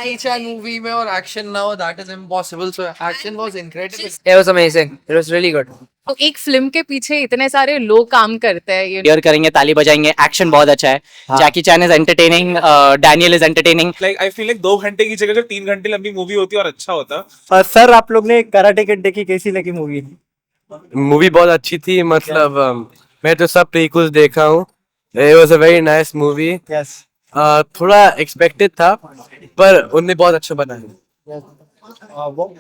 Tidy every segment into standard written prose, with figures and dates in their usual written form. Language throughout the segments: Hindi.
Jackie Chan movie में और action ना हो, that is impossible. So action was incredible. It was amazing. It was really good. तो एक फिल्म के पीछे इतने सारे लोग काम करते हैं ये क्लियर करेंगे, ताली बजाएंगे, एक्शन बहुत अच्छा है. Jackie Chan is entertaining, Daniel is entertaining. Like I feel like 2 घंटे की जगह जो 3 घंटे लंबी मूवी होती है और अच्छा होता. सर आप लोग ने कराटे किड देखी, कैसी लगी मूवी? मूवी बहुत अच्छी थी. मतलब मैं तो सब प्रीक्वल्स देखा हूँ. It was a very nice movie. Yes. थोड़ा एक्सपेक्टेड था पर उन्होंने बहुत अच्छा बनाया.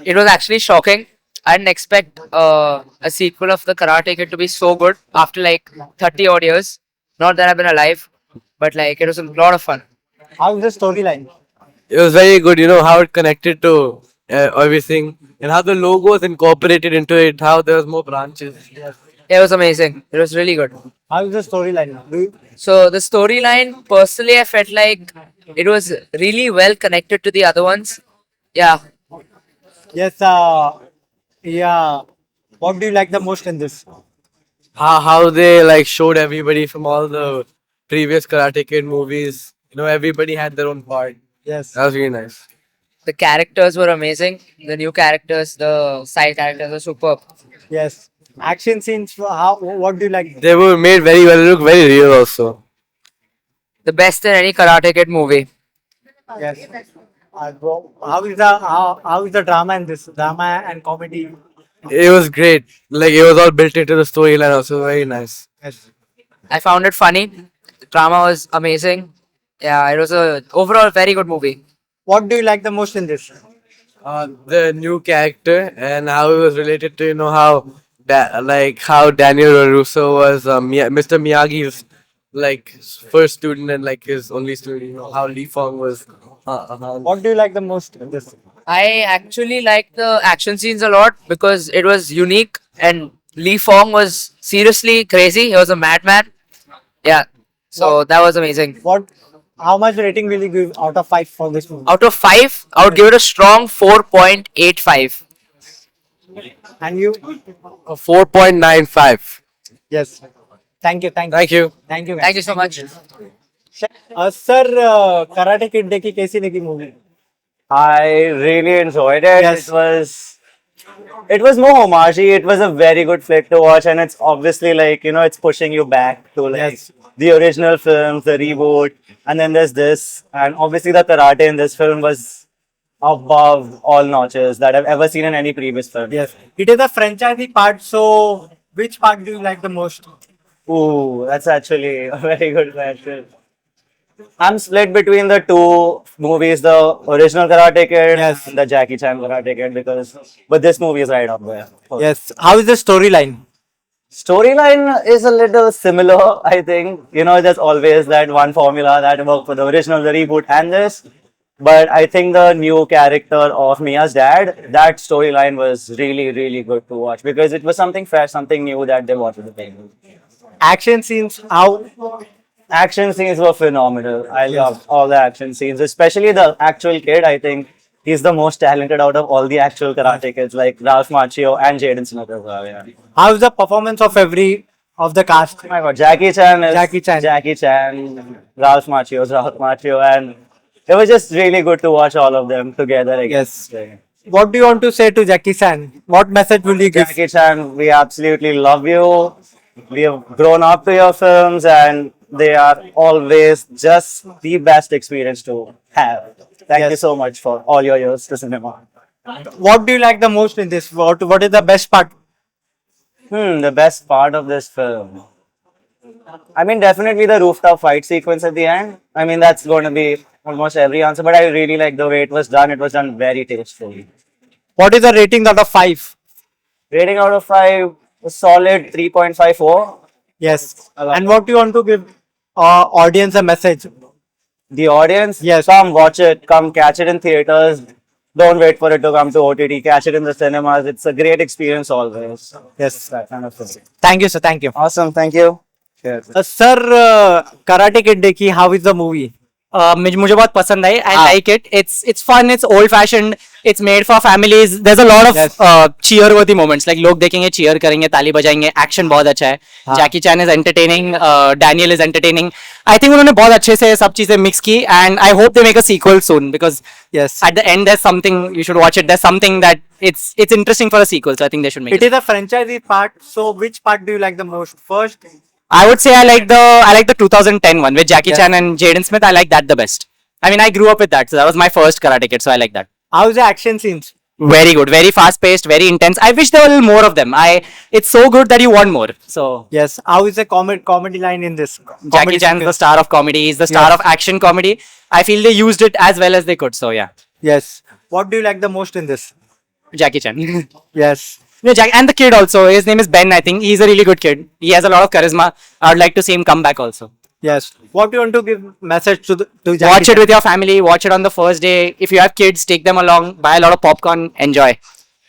It was actually shocking. I didn't expect a sequel of the Karate Kid to be so good after like 30 odd years. Not that I've been alive, but like it was a lot of fun. How is the storyline? It was very good. You know how it connected to everything and how the logo was incorporated into it. How there was more branches. It was amazing. It was really good. How is the storyline? So the storyline, personally, I felt like it was really well connected to the other ones. Yeah. Yes. Yeah. What do you like the most in this? How they like showed everybody from all the previous Karate Kid movies. You know, everybody had their own part. Yes. That was really nice. The characters were amazing. The new characters, the side characters were superb. Yes. Action scenes. How? What do you like? They were made very well. They look very real also. The best in any Karate Kid movie. Yes. How is the drama in this? Drama and comedy. It was great. Like it was all built into the storyline also. Very nice. Yes. I found it funny. The drama was amazing. Yeah, it was a overall very good movie. What do you like the most in this? The new character and how it was related to how how Daniel Russo was Mr. Miyagi's like first student and like his only student. You know how Lee Fong was. What do you like the most in this? I actually liked the action scenes a lot because it was unique and Lee Fong was seriously crazy. He was a madman. Yeah. So that was amazing. How much rating will you give out of 5 for this movie? Out of 5, I would give it a strong 4.85. And you? 4.95. Yes. Thank you. Thank you. Thank you. Thank you so much. Sir karate Kid देखी, कैसी लगी movie? I really enjoyed it. Yes. It was more homagey. It was a very good flick to watch, and it's obviously like it's pushing you back to like Yes. the original films, the reboot, and then there's this, and obviously the karate in this film was above all notches that I've ever seen in any previous film. Yes. It is a franchisee part, so which part do you like the most? Ooh, that's actually a very good question. I'm split between the two movies, the original Karate Kid Yes. and the Jackie Chan Karate Kid, but this movie is right up there. Yes. How is the storyline? Storyline is a little similar, I think. There's always that one formula that worked for the original, the reboot, and this. But I think the new character of Mia's dad, that storyline was really, really good to watch because it was something fresh, something new that they wanted to make. Action scenes, how? Action scenes were phenomenal. I loved all the action scenes, especially the actual kid. I think he's the most talented out of all the actual karate kids, like Ralph Macchio and Jaden Smith as well. Yeah. How is the performance of of the cast? Oh my God, Jackie Chan, Ralph Macchio, and it was just really good to watch all of them together again. Yes. What do you want to say to Jackie Chan? What message will you give? Jackie Chan, we absolutely love you. We have grown up to your films, and they are always just the best experience to have. Thank you so much for all your years to cinema. What do you like the most in this? What is the best part? The best part of this film. I mean, definitely the rooftop fight sequence at the end. I mean, that's going to be almost every answer, but I really like the way it was done. It was done very tastefully. What is the rating out of 5? Rating out of 5, a solid 3.54. Yes. And what do you want to give audience a message? The audience, Yes. come watch it, come catch it in theaters. Don't wait for it to come to OTT. Catch it in the cinemas. It's a great experience always. Yes. That kind of thing. Thank you, sir. Thank you. Awesome. Thank you. Cheers. Sir, Karate Kid देखी, how is the movie? मुझे बहुत पसंद आई. I हाँ. like it. It's fun. It's old fashioned. It's made for families. There's a lot of Yes. cheer worthy moments. Like लोग देखेंगे, cheer करेंगे, ताली बजाएंगे. Action बहुत अच्छा है. हाँ. Jackie Chan is entertaining. Daniel is entertaining. I think उन्होंने बहुत अच्छे से सब चीजें mix की. And I hope they make a sequel soon because Yes. at the end there's something you should watch it. There's something that it's interesting for a sequel. So I think they should make It it. is a franchisee part. So which part do you like the most? First, I would say I like the 2010 one with Jackie Yes. Chan and Jaden Smith. I like that the best. I mean, I grew up with that, so that was my first Karate Kid, so I like that. how's the action scenes? Very good, very fast paced, very intense. I wish there were a little more of them. It's so good that you want more. So Yes. How is the comedy line in this? Jackie Comedy Chan's the sequence? star of comedy. He's the star Yes. of action comedy. I feel they used it as well as they could. So yeah, Yes. What do you like the most in this? Jackie Chan. Yes. Yeah, and the kid also. His name is Ben. I think he's a really good kid. He has a lot of charisma. I would like to see him come back also. Yes. What do you want to give message to Jackie Watch it Chan? with your family. Watch it on the first day. If you have kids, take them along. Buy a lot of popcorn. Enjoy.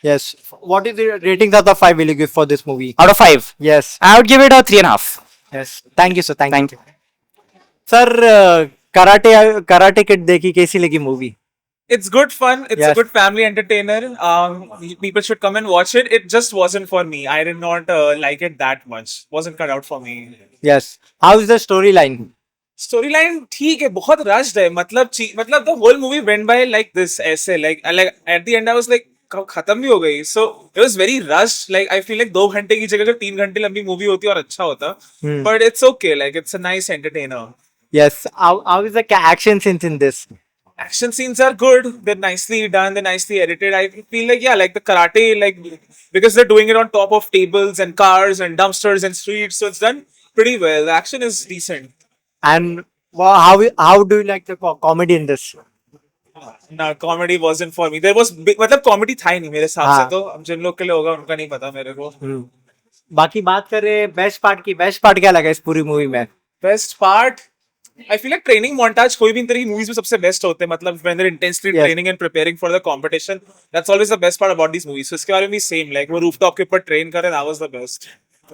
Yes. What is the ratings out of 5 will you give for this movie? Out of 5, Yes. I would give it a 3.5. Yes. Thank you, sir. Thank Thank you. you. Sir, Karate Kid देखी कैसी लगी movie? It's good fun. It's Yes. a good family entertainer. People should come and watch it. It just wasn't for me. I did not like it that much. Wasn't cut out for me. Yes. How is the storyline? Storyline ठीक है, बहुत rushed है. मतलब the whole movie went by like this ऐसे like at the end I was like कब खत्म भी हो गई. So it was very rushed. Like I feel like 2 घंटे की जगह जो 3 घंटे लंबी मूवी होती और अच्छा होता. But it's okay. Like it's a nice entertainer. Yes. How is the action scenes in this? Action scenes are good. They're nicely done. They're nicely edited. I feel like like the karate, like because they're doing it on top of tables and cars and dumpsters and streets, so it's done pretty well. The action is decent. And how do you like the comedy in this? ना comedy wasn't for me. There was मतलब comedy था ही नहीं मेरे हिसाब हाँ. से तो अब जिन लोग के लिए होगा उनका नहीं पता मेरे को. बाकी बात करें बेस्ट पार्ट की. बेस्ट पार्ट क्या लगा इस पूरी मूवी में? Best part. I feel like training montage कोई भी इन तरह की movies में सबसे best होते हैं. मतलब when they're intensely Yes. training and preparing for the competition, that's always the best part about these movies. So इसके बारे में भी same like वो rooftop के ऊपर train करे, that was the best.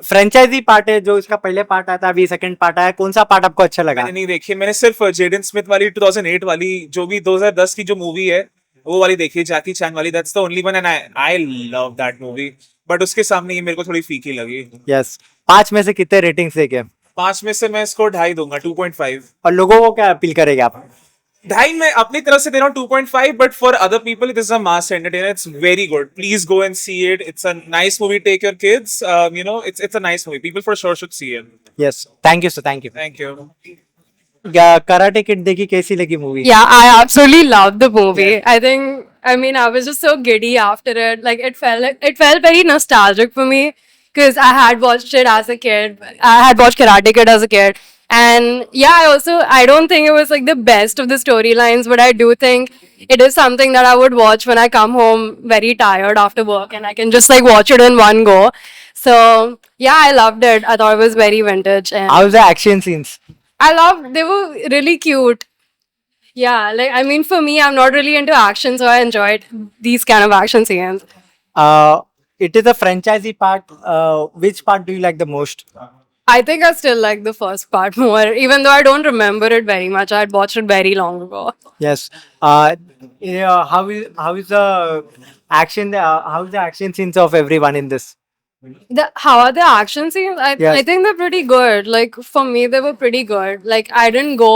Franchise part है जो इसका पहले पार्ट आता है, अभी सेकंड पार्ट आया. कौन सा पार्ट आपको अच्छा लगा? मैंने नहीं देखी. मैंने सिर्फ जेडन स्मिथ वाली 2008 वाली जो भी 2010 की जो मूवी है वो वाली देखी, जैकी चैन वाली. That's the only one and I love that movie. But उसके सामने ये मेरे को थोड़ी फीकी लगी. यस. 5 में से कितने रेटिंग्स देंगे? 5 में से मैं इसको 2.5 दूंगा, 2.5. और लोगों को क्या अपील करेंगे आप? 2.5 मैं अपनी तरफ से दे रहा हूँ 2.5, but for other people it is a mass entertainer. It's very good. Please go and see it. It's a nice movie. Take your kids. You know it's a nice movie. People for sure should see it. Yes. Thank you sir. Thank you. Thank you. Karate Kid देखी कैसी लगी movie? Yeah, I absolutely loved the movie. I mean, I was just so giddy after it. Like it felt very nostalgic for me because I had watched it as a kid. I had watched Karate Kid as a kid. And yeah, I don't think it was like the best of the storylines, but I do think it is something that I would watch when I come home very tired after work and I can just like watch it in one go. So yeah, I loved it. I thought it was very vintage. And How's the action scenes? they were really cute. Yeah, like I mean, for me, I'm not really into action, so I enjoyed these kind of action scenes. It is a franchisee part. Which part do you like the most? I think I still like the first part more, even though I don't remember it very much. I had watched it very long ago. Yes. Yeah, how is the action? How is the action scenes of everyone in this? How are the action scenes? Yes. I think they're pretty good. Like for me, they were pretty good. Like I didn't go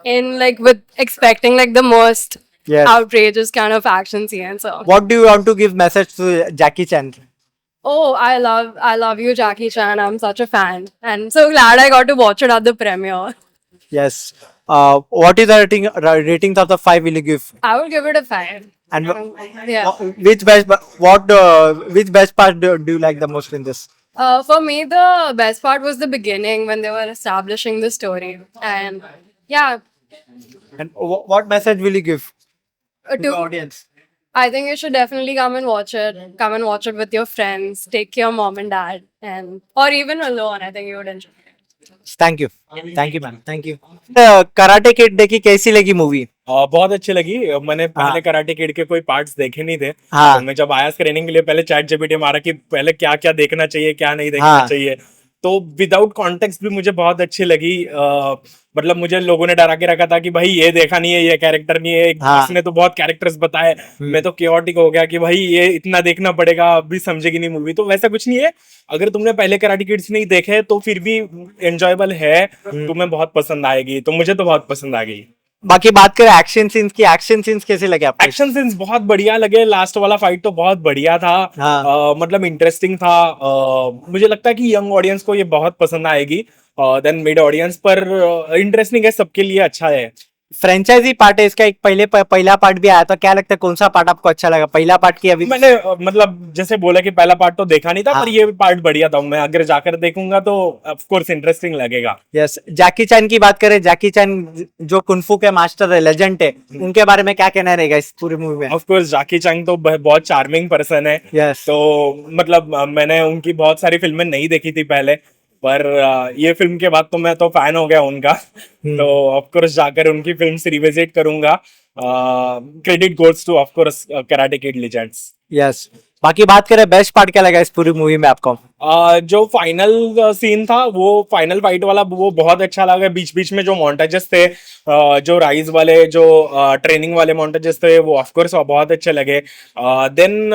in like with expecting like the most Yes. outrageous kind of action scene. So What do you want to give message to Jackie Chan? oh, I love you, Jackie Chan. I'm such a fan, and so glad I got to watch it at the premiere. Yes. What is the ratings of the 5 will you give? I would give it a 5. And Yeah. which best part do you like the most in this? For me, the best part was the beginning when they were establishing the story, and yeah, And what message will you give to the to, audience? I think you should definitely come and watch it. Come and watch it with your friends. Take your mom and dad, and or even alone. I think you would enjoy it. Thank you. Thank you, man. Thank you. Karate Kid देखी कैसी लगी मूवी? बहुत अच्छी लगी. मैंने पहले कराटे किड के कोई पार्ट्स देखे नहीं थे. हाँ. तो मैं जब आया स्क्रीनिंग के लिए पहले चैट जीपीटी मारा कि पहले क्या क्या देखना चाहिए क्या नहीं देखना हाँ. चाहिए. तो विदाउट कॉन्टेक्स्ट भी मुझे बहुत अच्छी लगी। मतलब मुझे लोगों ने डरा के रखा था कि भाई ये देखा नहीं है, ये कैरेक्टर नहीं है, हाँ। इसने तो बहुत कैरेक्टर्स बताए। मैं तो केओटिक हो गया कि भाई ये इतना देखना पड़ेगा, अभी समझेगी नहीं मूवी। तो वैसा कुछ नहीं है, अगर तुमने पहले कराटे किड्स नहीं देखे तो फिर भी एंजॉयबल है, तुम्हें बहुत पसंद आएगी। तो मुझे तो बहुत पसंद आ गई। बाकी बात करें एक्शन सीन्स की, एक्शन सीन्स कैसे लगे आपको? एक्शन सीन्स बहुत बढ़िया लगे। लास्ट वाला फाइट तो बहुत बढ़िया था। हाँ। मतलब इंटरेस्टिंग था। मुझे लगता है कि यंग ऑडियंस को ये बहुत पसंद आएगी। देन मिड ऑडियंस पर इंटरेस्टिंग है, सबके लिए अच्छा है। फ्रेंचाइजी पार्ट है इसका, एक पहला पार्ट भी आया था, क्या लगता है कौन सा पार्ट आपको अच्छा लगा, पहला पार्ट की अभी? मैंने मतलब जैसे बोला कि पहला पार्ट तो देखा नहीं था, हाँ। पर ये पार्ट बढ़िया था। मैं अगर जाकर देखूंगा तो ऑफ कोर्स इंटरेस्टिंग लगेगा। यस। जैकी चैन की बात करें, जैकी चैन जो कुंफू के मास्टर है, लेजेंड है, उनके बारे में क्या कहना रहेगा इस पूरी मूवी में? ऑफ कोर्स जैकी चैन तो बहुत चार्मिंग पर्सन है। यस। तो मतलब मैंने उनकी बहुत सारी फिल्में नहीं देखी थी पहले, पर ये फिल्म के बाद तो मैं तो फैन हो गया उनका। तो ऑफ कोर्स जाकर उनकी फिल्म्स रिविजिट करूंगा। Credit goes two of course karate kid legends. Yes. बाकी बात करें बेस्ट पार्ट क्या लगा इस पूरी मूवी में आपको? जो फाइनल सीन था, वो फाइनल फाइट वाला, वो बहुत अच्छा लगा। बीच बीच में जो मॉन्टेजेस थे, जो राइज वाले, जो ट्रेनिंग वाले मॉन्टेजेस थे, वो ऑफ कोर्स बहुत अच्छे लगे। देन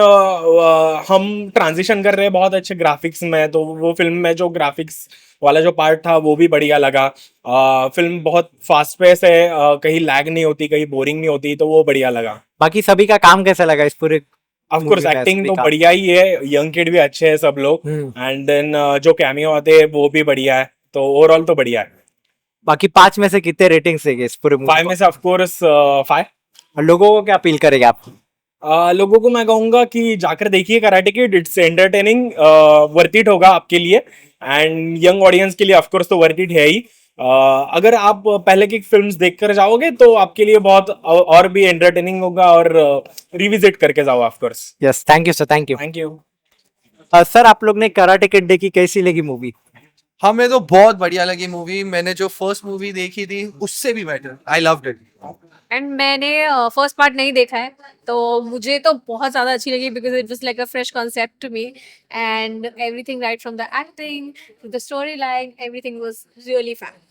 हम ट्रांजिशन कर रहे हैं बहुत अच्छे ग्राफिक्स में, तो वो फिल्म में जो ग्राफिक्स वाला जो पार्ट था वो भी बढ़िया लगा। फिल्म बहुत फास्ट पेस है, कहीं लैग नहीं होती, कहीं बोरिंग नहीं होती, तो वो बढ़िया लगा। बाकी सभी का काम कैसा लगा इस पूरे? ऑफ कोर्स movie में एक्टिंग सभी तो का? बढ़िया ही है, यंग किड भी अच्छे हैं सब लोग। एंड देन जो कैमियो आते हैं वो भी बढ़िया है, तो ओवरऑल तो बढ़िया है। बाकी 5 में से कितने रेटिंग्स देंगे इस पूरे मूवी 5 में से ऑफ कोर्स 5। और लोगों को क्या अपील करेंगे आप? लोगों को मैं कहूंगा कि जाकर देखिए karate kid, it's entertaining, worth it होगा आपके लिए। एंड यंग ऑडियंस के लिए ऑफ कोर्स तो वर्थ इट है ही। अगर आप पहले की फिल्म्स देखकर जाओगे तो आपके लिए बहुत और भी एंटरटेनिंग होगा, और रिविजिट करके जाओ of course. Yes. Thank you sir, thank you. Thank you. Sir आप लोग ने कराटे किड देखी, कैसी लगी मूवी? हमें तो बहुत बढ़िया लगी मूवी। मैंने जो फर्स्ट मूवी देखी थी उससे भी better, I loved it. And मैंने फर्स्ट पार्ट नहीं देखा है, तो मुझे तो बहुत ज़्यादा अच्छी लगी because it was like a fresh concept to me, and everything right from the acting to the story line, everything was really fun.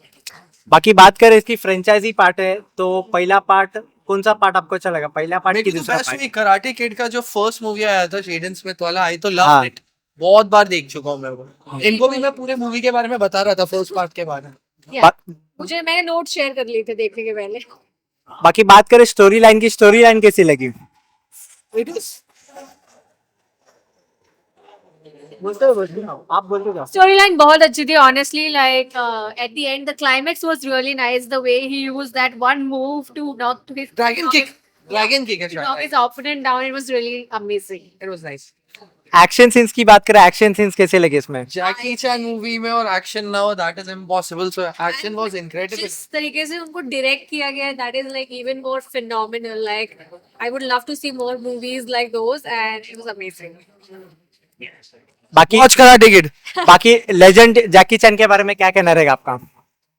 बाकी बात करें इसकी फ्रेंचाइजी पार्ट है, तो पहला पार्ट, कौन सा पार्ट आपको अच्छा लगा, पहला पार्ट की दूसरा पार्ट? कराटे किड का जो फर्स्ट मूवी आया था शेडन स्मिथ वाला, आई तो हाँ। Love it. बहुत बार देख चुका हूँ मैं वो। इनको भी मैं पूरे मूवी के बारे में बता रहा था, फर्स्ट पार्ट के बारे में। मुझे मैंने नोट शेयर कर लिए थे देखने के पहले। बाकी बात करें स्टोरी लाइन की, स्टोरी लाइन कैसी लगी? इट इज आप बोलते जाओ। स्टोरी लाइन बहुत अच्छी थी honestly, like at the end the climax was really nice, the way he used that one move to knock his dragon kick knock his opponent down. It was really amazing. It was nice. Action scenes की बात करें, एक्शन सीन्स कैसे लगे इसमें? जैकी चैन मूवी में और एक्शन ना हो that is impossible, so action was incredible. जिस तरीके से उनको डायरेक्ट किया गया है, that is like even more phenomenal. Like I would love to see more movies like those, and it was amazing. बाकी वॉच कराटे किड। बाकी लेजेंड जैकी चैन के बारे में क्या कहना रहेगा आपका?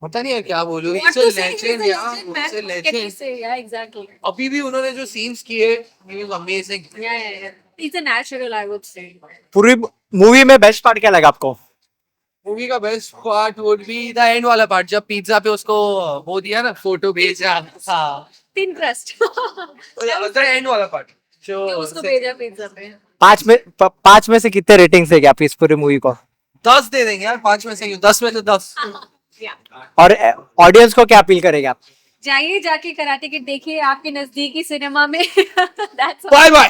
पता नहीं यार क्या बोलूं, What it's a to say? He's a legend यार, legend, man. It's a What can we legend. say? Yeah, exactly. अभी भी उन्होंने जो सीन्स किए, he was amazing. Yeah. He's a natural, I would say. पूरी मूवी में बेस्ट पार्ट क्या लगा आपको? मूवी का best part would be the end वाला पार्ट, जब पिज्जा पे उसको वो दिया ना, फोटो भेजा। हाँ, Thin crust. द एंड वाला पार्ट जो उसको भेजा पिज्जा पे। 5 में से कितने रेटिंग्स देंगे आप इस पूरी मूवी को? 10 दे देंगे यार, 5 में से क्यों, 10 में से 10। Yeah. और ऑडियंस को क्या अपील करेंगे आप? जाइए जाके कराटे किड देखिए आपके नजदीकी सिनेमा में। That's all. Bye bye.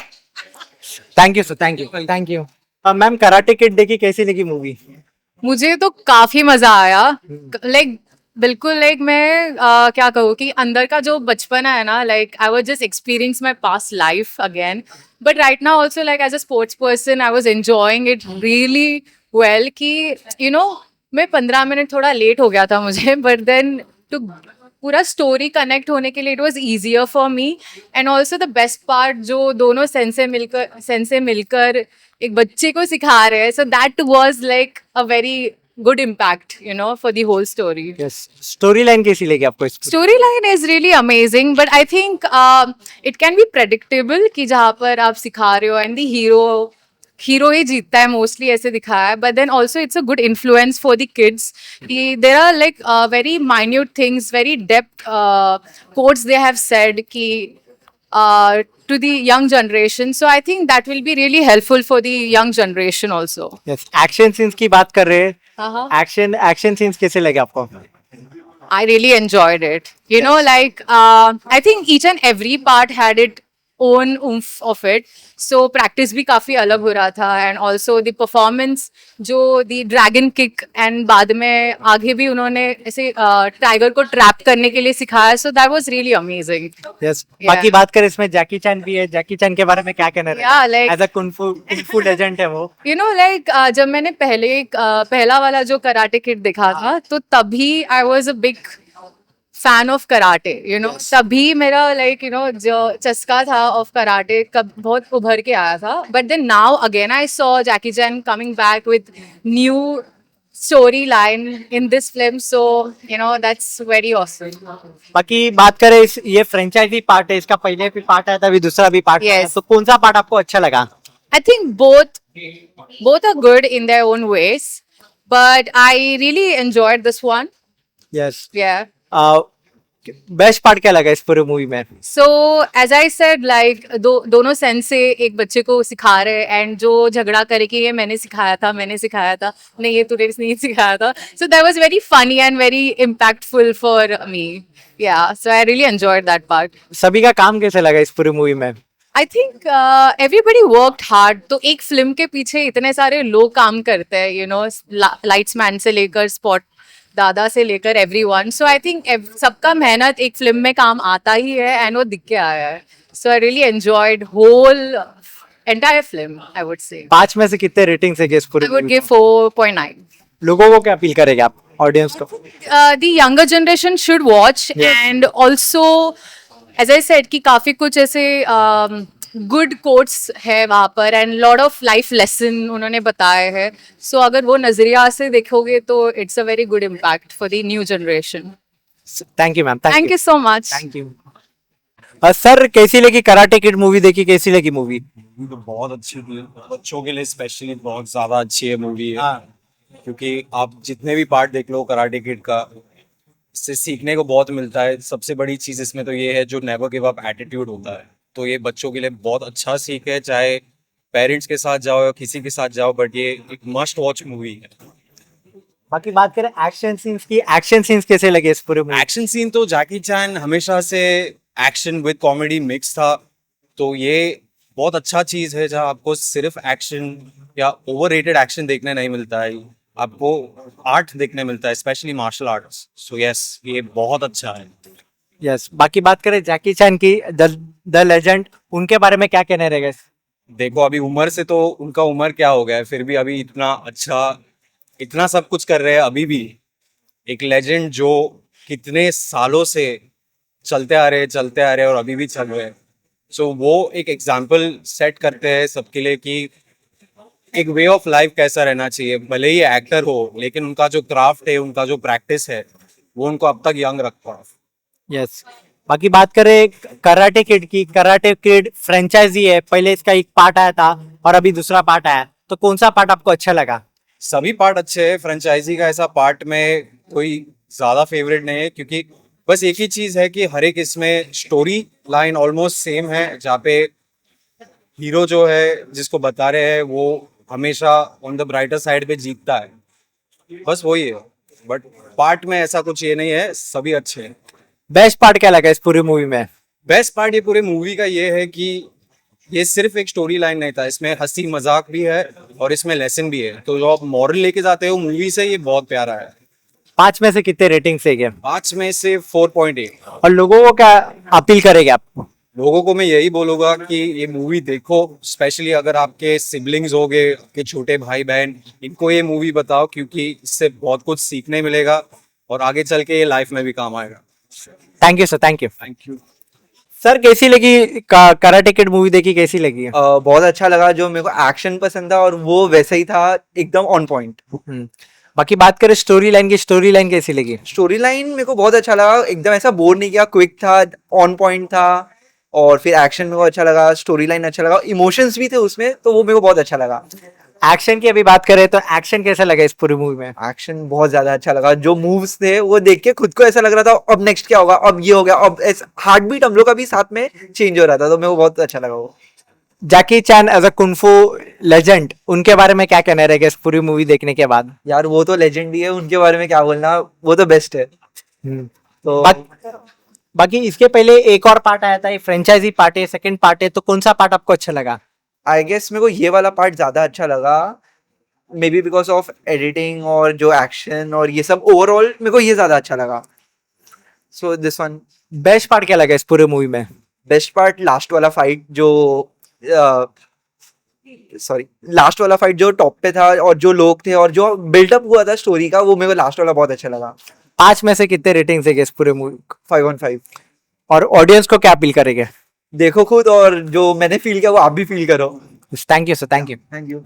Thank you sir, thank you, thank you. Ma'am Karate Kid देखी, कैसी लगी मूवी? मुझे तो काफी मजा आया। लाइक बिल्कुल, लाइक मैं क्या कहूँ कि अंदर का जो बचपन है ना, like I was just experience my past life again, but right now also like as a sports person I was enjoying it really well. कि यू नो मैं 15 मिनट थोड़ा लेट हो गया था मुझे, बट देन टू पूरा स्टोरी कनेक्ट होने के लिए it was easier for me. And also the best part, जो दोनों सेंसे मिलकर एक बच्चे को सिखा रहे हैं, so that was like a very good impact, you know, for the whole story. Yes. Story line कैसी लगी आपको? Storyline is really amazing, but I think it can be predictable कि जहाँ पर आप सिखा रहे हो and the hero हीरो ही जीतता है मोस्टली, ऐसे दिखाया है. But then also it's a good influence for the kids. There are like very minute things, very depth quotes they have said कि to the young generation. So I think that will be really helpful for the young generation also. Yes, action scenes की बात कर रहे हैं. Uh-huh. Action scenes कैसे लगे आपको? I really enjoyed it. You know, like I think each and every part had its own oomph of it. So practice भी काफी अलग हो रहा था, and also the performance, जो the dragon kick and बाद में आगे भी उन्होंने ऐसे टाइगर को ट्रैप करने के लिए सिखाया. So that was really amazing. Yes. Yeah. बाकी बात करें इसमें जैकी चैन भी है. जैकी चैन के बारे में क्या कहना है? Yeah, like as a kung fu legend है वो. you know, like जब मैंने पहला वाला जो कराटे किड देखा था, तो तभी I was a big fan of karate, you know. तभी मेरा like you know जो चस्का था of karate कब बहुत उभर के आया था. But then now again I saw Jackie Chan coming back with new storyline in this film, so you know that's very awesome. बाकी बात करें ये फ्रेंचाइजी पार्ट है. इसका पहले भी पार्ट आया था, अभी दूसरा भी पार्ट है. Yes. तो कौन सा पार्ट आपको अच्छा लगा? I think both are good in their own ways, but I really enjoyed this one. Yes. Yeah. Best part क्या लगा इस पूरे मूवी में? So as I said, like दोनों सेंस से एक बच्चे को सिखा रहे हैं, एंड जो झगड़ा करे कि ये मैंने सिखाया था, नहीं ये तूने नहीं सिखाया था. So that was very funny and very impactful for me. Yeah, so I really enjoyed that part. सभी का काम कैसे लगा इस पूरी मूवी में? I think everybody worked hard. तो एक फिल्म के पीछे इतने सारे लोग काम करते हैं, you know, लाइट्स मैन से लेकर स्पॉट दादा से लेकर everyone. So I think सबका मेहनत एक फिल्म में काम आता ही है, एंड वो दिख के आया है. So I really enjoyed whole entire film, I would say. 5 में से कितने रेटिंग्स है इस पूरी I would movie give 4.9. को? लोगों को क्या अपील करेंगे आप ऑडियंस को? The younger generation should watch. Yes. And also as I said कि काफी कुछ ऐसे गुड कोट्स है वहाँ पर, and lot of life lesson उन्होंने बताए हैं. सो अगर वो नजरिया से देखोगे तो it's a very good impact for the new generation. Thank you ma'am. Thank you so much. Thank you. Sir कैसी लगी कराटे किड मूवी? देखी कैसी लगी मूवी? तो बहुत अच्छी थी, बच्चों के लिए स्पेशली बहुत ज्यादा अच्छी है मूवी है. क्योंकि आप जितने भी पार्ट देख लो कराटे किड का, इससे सीखने को बहुत मिलता है. सबसे बड़ी चीज इसमें तो ये है जो नेवर गिव अप एटीट्यूड होता है. तो ये बच्चों के लिए बहुत अच्छा सीख है, चाहे पेरेंट्स के साथ जाओ या किसी के साथ जाओ, बट ये एक मस्ट वॉच मूवी है. बाकी बात करें एक्शन सीन्स की, एक्शन सीन्स कैसे लगे इस पूरे मूवी? एक्शन सीन तो जैकी चैन हमेशा से एक्शन विद कॉमेडी मिक्स था, तो ये बहुत अच्छा चीज है जहाँ आपको सिर्फ एक्शन या ओवररेटेड एक्शन देखने नहीं मिलता है, आपको आर्ट देखने मिलता है, specially martial arts. So yes, ये बहुत अच्छा है. यस. बाकी बात करें जैकी चैन की, द लेजेंड, उनके बारे में क्या कहने रहेगा? देखो अभी उम्र से तो उनका उम्र क्या हो गया है, फिर भी अभी इतना अच्छा, इतना सब कुछ कर रहे हैं. अभी भी एक लेजेंड जो कितने सालों से चलते आ रहे और अभी भी चल रहे हैं. सो वो एक एग्जाम्पल सेट करते हैं सबके लिए कि एक वे ऑफ लाइफ कैसा रहना चाहिए. भले ही एक्टर हो, लेकिन उनका जो क्राफ्ट है, उनका जो प्रैक्टिस है, वो उनको अब तक यंग रखता है. यस. बाकी बात करें कराटे किड की, कराटे किड फ्रेंचाइजी है, पहले इसका एक पार्ट आया था और अभी दूसरा पार्ट आया, तो कौन सा पार्ट आपको अच्छा लगा? सभी पार्ट अच्छे हैं. फ्रेंचाइजी का ऐसा पार्ट में कोई ज्यादा फेवरेट नहीं है, क्योंकि बस एक ही चीज है कि हर एक इसमें स्टोरी लाइन ऑलमोस्ट सेम है, जहाँ पे हीरो जो है जिसको बता रहे हैं वो हमेशा ऑन द ब्राइटर साइड पे जीतता है. बस वही है, बट पार्ट में ऐसा कुछ ये नहीं है, सभी अच्छे हैं. बेस्ट पार्ट क्या लगा इस पूरी मूवी में? बेस्ट पार्ट ये पूरे मूवी का ये है कि ये सिर्फ एक स्टोरी लाइन नहीं था, इसमें हंसी मजाक भी है और इसमें लेसन भी है. तो जो आप मॉरल लेके जाते हो मूवी से, ये बहुत प्यारा है. 5 में से कितने रेटिंग से? 5 में से 4.8. और लोगों को क्या अपील करेंगे आप? लोगों को मैं यही बोलूंगा कि ये मूवी देखो, स्पेशली अगर आपके सिबलिंग्स हो गए, आपके छोटे भाई बहन, इनको ये मूवी बताओ, क्योंकि इससे बहुत कुछ सीखने मिलेगा और आगे चल के ये लाइफ में भी काम आएगा. Thank you sir. Thank you. Thank you sir. कैसी लगी कराटे किड मूवी? देखी कैसी लगी? बहुत अच्छा लगा. जो मेरे को एक्शन पसंद था और वो वैसे ही था, एकदम ऑन पॉइंट. बाकी बात करें स्टोरी लाइन की, स्टोरी लाइन कैसी लगी? स्टोरी लाइन मेरे को बहुत अच्छा लगा, एकदम ऐसा बोर नहीं किया, क्विक था, ऑन पॉइंट था और फिर एक्शन मेरे को अच्छा लगा, स्टोरी लाइन अच्छा लगा, इमोशंस भी थे उसमें, तो वो मेरे को बहुत अच्छा लगा। एक्शन की अभी बात करें तो एक्शन कैसा लगा इस पूरी मूवी में? एक्शन बहुत ज्यादा अच्छा लगा, जो मूव्स थे वो देख के खुद को ऐसा लग रहा था अब नेक्स्ट क्या होगा, अब ये हो गया, अब हार्ट बीट हम लोग का भी साथ में चेंज हो रहा था, तो मेरे को बहुत अच्छा लगा वो। जैकी चैन एज अ कुंफू लेजेंड, उनके बारे में क्या कहना रहेगा इस पूरी मूवी देखने के बाद? यार वो तो लेजेंड ही है, उनके बारे में क्या बोलना, वो तो बेस्ट है। तो बाकी इसके पहले एक और पार्ट आया था, ये फ्रेंचाइजी पार्ट है, सेकंड पार्ट है, तो कौन सा पार्ट आपको अच्छा लगा? आई गेस मेरे को ये वाला पार्ट ज्यादा अच्छा लगा, may be because of editing और जो एक्शन और ये सब, ओवरऑल मेरे को ये ज्यादा अच्छा लगा। So this one. Best part क्या लगा इस पूरे मूवी में? बेस्ट पार्ट लास्ट वाला फाइट, जो लास्ट वाला फाइट जो टॉप पे था, और जो लोग थे और जो बिल्डअप हुआ था स्टोरी का, वो मेरे को लास्ट वाला बहुत अच्छा लगा। 5 में से कितने रेटिंग देंगे इस पूरे मूवी? 5/5। और ऑडियंस को क्या अपील करेंगे? देखो खुद, और जो मैंने फील किया वो आप भी फील करो। Thank you sir, thank you. Thank you.